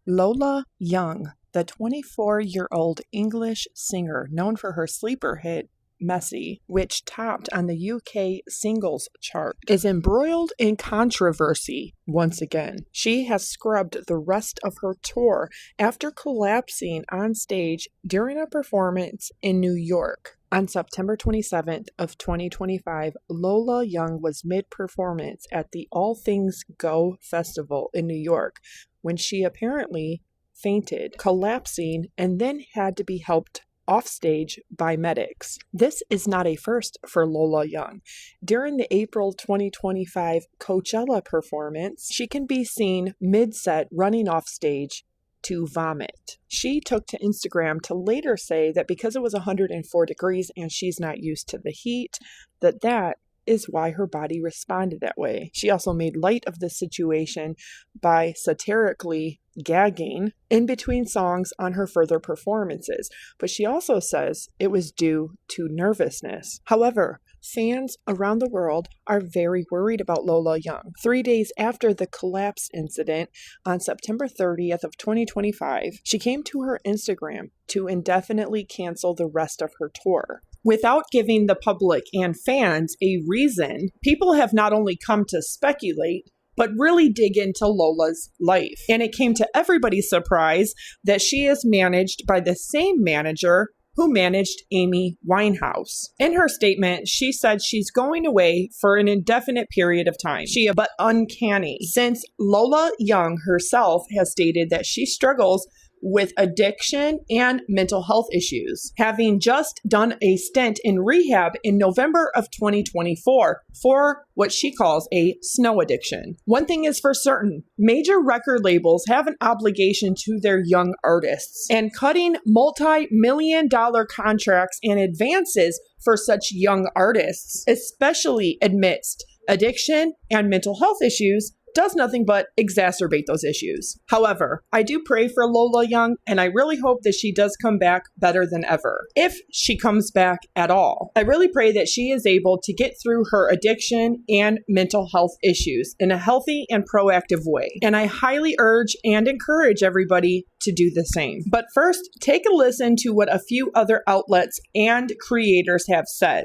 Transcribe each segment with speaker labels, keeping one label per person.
Speaker 1: Lola Young, the 24-year-old English singer known for her sleeper hit Messy, which topped on the UK singles chart, is embroiled in controversy once again. She has scrubbed the rest of her tour after collapsing on stage during a performance in New York. On September 27th of 2025, Lola Young was mid-performance at the All Things Go festival in New York when she apparently fainted, collapsing, and then had to be helped offstage by medics. This is not a first for Lola Young. During the April 2025 Coachella performance, she can be seen mid-set running off stage to vomit. She took to Instagram to later say that because it was 104 degrees and she's not used to the heat, that is why her body responded that way. She also made light of the situation by satirically gagging in between songs on her further performances, but she also says it was due to nervousness. However, fans around the world are very worried about Lola Young. 3 days after the collapse incident, on September 30th of 2025, she came to her Instagram to indefinitely cancel the rest of her tour. Without giving the public and fans a reason, people have not only come to speculate, but really dig into Lola's life. And it came to everybody's surprise that she is managed by the same manager who managed Amy Winehouse. In her statement, she said she's going away for an indefinite period of time. But uncanny, since Lola Young herself has stated that she struggles with addiction and mental health issues, having just done a stint in rehab in November of 2024 for what she calls a snow addiction. One thing is for certain, major record labels have an obligation to their young artists, and cutting multi-million-dollar contracts and advances for such young artists, especially amidst addiction and mental health issues, does nothing but exacerbate those issues. However, I do pray for Lola Young, and I really hope that she does come back better than ever. If she comes back at all, I really pray that she is able to get through her addiction and mental health issues in a healthy and proactive way. And I highly urge and encourage everybody to do the same. But first, take a listen to what a few other outlets and creators have said.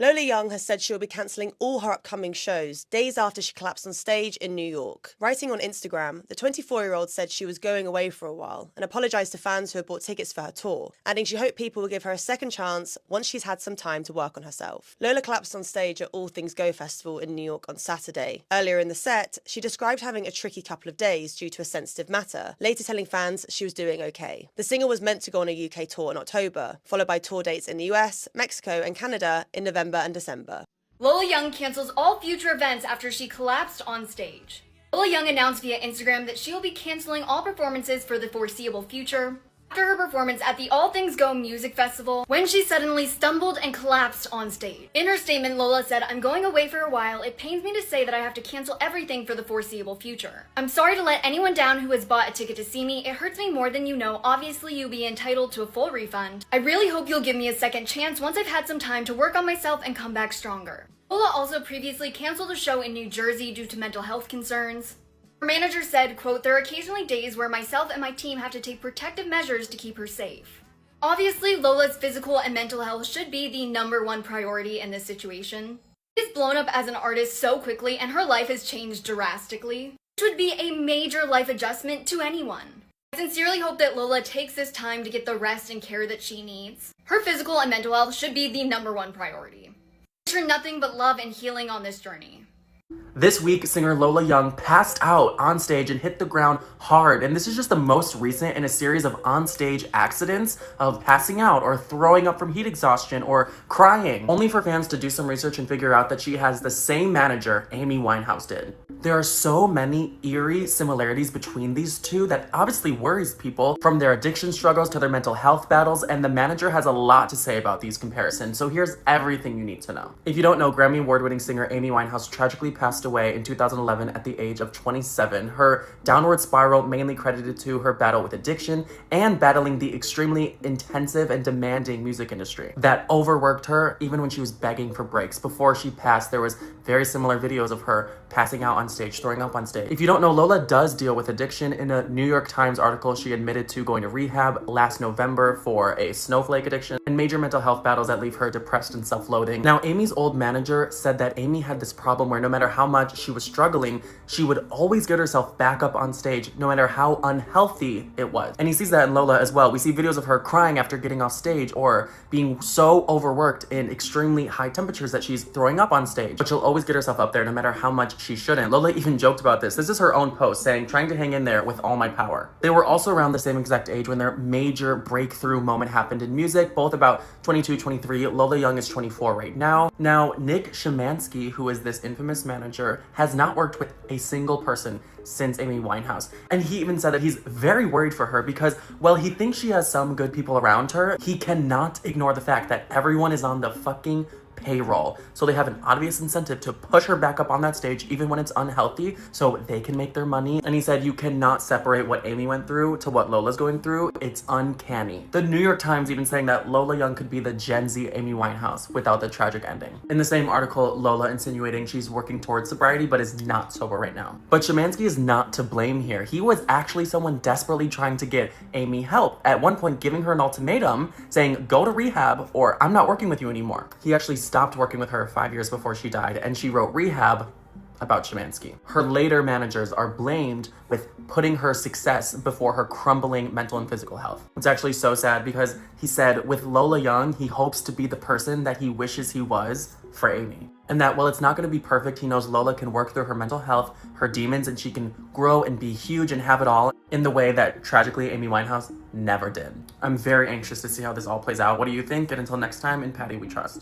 Speaker 2: Lola Young has said she will be cancelling all her upcoming shows days after she collapsed on stage in New York. Writing on Instagram, the 24-year-old said she was going away for a while and apologised to fans who had bought tickets for her tour, adding she hoped people will give her a second chance once she's had some time to work on herself. Lola collapsed on stage at All Things Go festival in New York on Saturday. Earlier in the set, she described having a tricky couple of days due to a sensitive matter, later telling fans she was doing okay. The singer was meant to go on a UK tour in October, followed by tour dates in the US, Mexico and Canada in November and December.
Speaker 3: Lola Young cancels all future events after she collapsed on stage. Lola Young announced via Instagram that she will be canceling all performances for the foreseeable future after her performance at the All Things Go music festival when she suddenly stumbled and collapsed on stage. In her statement, Lola said, "I'm going away for a while. It pains me to say that I have to cancel everything for the foreseeable future. I'm sorry to let anyone down who has bought a ticket to see me. It hurts me more than you know. Obviously, you'll be entitled to a full refund. I really hope you'll give me a second chance once I've had some time to work on myself and come back stronger." Lola also previously canceled a show in New Jersey due to mental health concerns. Her manager said, quote, "There are occasionally days where myself and my team have to take protective measures to keep her safe." Obviously, Lola's physical and mental health should be the #1 priority in this situation. She's blown up as an artist so quickly and her life has changed drastically, which would be a major life adjustment to anyone. I sincerely hope that Lola takes this time to get the rest and care that she needs. Her physical and mental health should be the #1 priority. I wish her nothing but love and healing on this journey.
Speaker 4: This week, singer Lola Young passed out on stage and hit the ground hard, and this is just the most recent in a series of on-stage accidents of passing out or throwing up from heat exhaustion or crying, only for fans to do some research and figure out that she has the same manager Amy Winehouse did. There are so many eerie similarities between these two that obviously worries people, from their addiction struggles to their mental health battles, and the manager has a lot to say about these comparisons, so here's everything you need to know. If you don't know, Grammy Award-winning singer Amy Winehouse tragically passed away in 2011 at the age of 27. Her downward spiral mainly credited to her battle with addiction and battling the extremely intensive and demanding music industry that overworked her even when she was begging for breaks. Before she passed, there was very similar videos of her passing out on stage, throwing up on stage. If you don't know, Lola does deal with addiction. In a New York Times article, she admitted to going to rehab last November for a snowflake addiction and major mental health battles that leave her depressed and self-loathing. Now, Amy's old manager said that Amy had this problem where no matter how much she was struggling, she would always get herself back up on stage, no matter how unhealthy it was. And he sees that in Lola as well. We see videos of her crying after getting off stage or being so overworked in extremely high temperatures that she's throwing up on stage. But she'll always get herself up there no matter how much she shouldn't. Lola even joked about this. This is her own post saying, trying to hang in there with all my power. They were also around the same exact age when their major breakthrough moment happened in music, both about 22, 23. Lola Young is 24 right now. Now, Nick Shymansky, who is this infamous manager, has not worked with a single person since Amy Winehouse. And he even said that he's very worried for her because, while he thinks she has some good people around her, he cannot ignore the fact that everyone is on the fucking payroll. So they have an obvious incentive to push her back up on that stage even when it's unhealthy so they can make their money. And he said you cannot separate what Amy went through to what Lola's going through. It's uncanny. The New York Times even saying that Lola Young could be the Gen Z Amy Winehouse without the tragic ending. In the same article, Lola insinuating she's working towards sobriety but is not sober right now. But Shymansky is not to blame here. He was actually someone desperately trying to get Amy help, at one point giving her an ultimatum saying go to rehab or I'm not working with you anymore. He actually stopped working with her 5 years before she died, and she wrote Rehab about Shymansky. Her later managers are blamed with putting her success before her crumbling mental and physical health. It's actually so sad because he said with Lola Young, he hopes to be the person that he wishes he was for Amy. And that while it's not going to be perfect, he knows Lola can work through her mental health, her demons, and she can grow and be huge and have it all in the way that tragically Amy Winehouse never did. I'm very anxious to see how this all plays out. What do you think? And until next time, in Patty we trust.